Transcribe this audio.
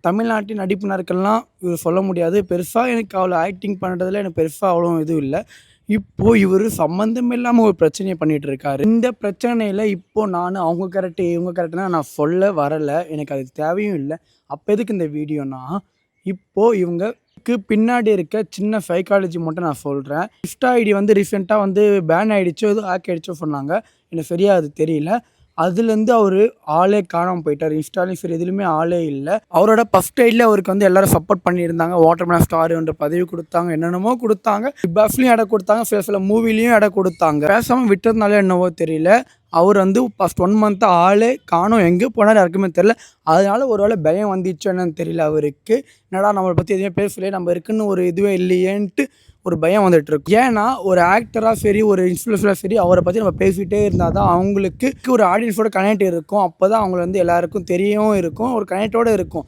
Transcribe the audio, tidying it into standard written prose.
தமிழ்நாட்டின் நடிப்பினருக்கெல்லாம் இவர் சொல்ல முடியாது. பெருசா எனக்கு அவ்வளோ ஆக்டிங் பண்ணுறதுல எனக்கு பெருசா அவ்வளோ இதுவும் இல்ல. இப்போ இவரு சம்மந்தம் இல்லாம ஒரு பிரச்சனைய பண்ணிட்டு இருக்காரு. இந்த பிரச்சனையில இப்போ நானு அவங்க கரெக்ட்டு, இவங்க கரெக்ட்டுன்னு நான் சொல்ல வரல. எனக்கு அது தேவையும் இல்ல. அப்ப எதுக்கு இந்த வீடியோன்னா, இப்போ இவங்கக்கு பின்னாடி இருக்க சின்ன சைக்காலஜி மட்டும் நான் சொல்றேன். இன்ஸ்டா ஐடி வந்து ரீசென்ட்டா வந்து பேன் ஆயிடுச்சோ, ஏதோ ஹேக் ஆயிடுச்சோ சொன்னாங்க. எனக்கு சரியா அது தெரியல. அதுலேருந்து அவரு ஆளே காணாம போயிட்டாரு. இன்ஸ்டாலயும் சரி எதுலயுமே ஆளே இல்ல. அவரோட ஃபர்ஸ்ட் ஐடில அவருக்கு வந்து எல்லாரும் சப்போர்ட் பண்ணியிருந்தாங்க. வாட்டர்மேலன் ஸ்டார் என்ற பதவி குடுத்தாங்க. என்னென்னமோ குடுத்தாங்க. பிக் பாஸ்லயும் இடம் குடுத்தாங்க. சில மூவிலயும் இடம் குடுத்தாங்க. பேசாம விட்டதுனால என்னவோ தெரியல. அவர் வந்து ஃபர்ஸ்ட் 1 மந்த்தா ஆளே காணோம். எங்க போனாரு யாருக்குமே தெரியல. அதனால ஒரு வேளை பயம் வந்துச்சோ என்னன்னு தெரியல அவருக்கு. என்னடா நம்மள பத்தி எதுவுமே பேசலையே, நம்ம இருக்குன்னு ஒரு இதுவே இல்லையேன்ட்டு ஒரு பயம் வந்துட்டு இருக்கு. ஏன்னா ஒரு ஆக்டரா சரி, ஒரு இன்ஃப்ளூயன்சரா சரி அவர பத்தி நம்ம பேசிட்டே இருந்தா தான் அவங்களுக்கு ஒரு ஆடியன்ஸோட கனெக்ட் இருக்கும். அப்பதான் அவங்கள வந்து எல்லாருக்கும் தெரியவும் இருக்கும். ஒரு கனெக்ட்டோட இருக்கும்.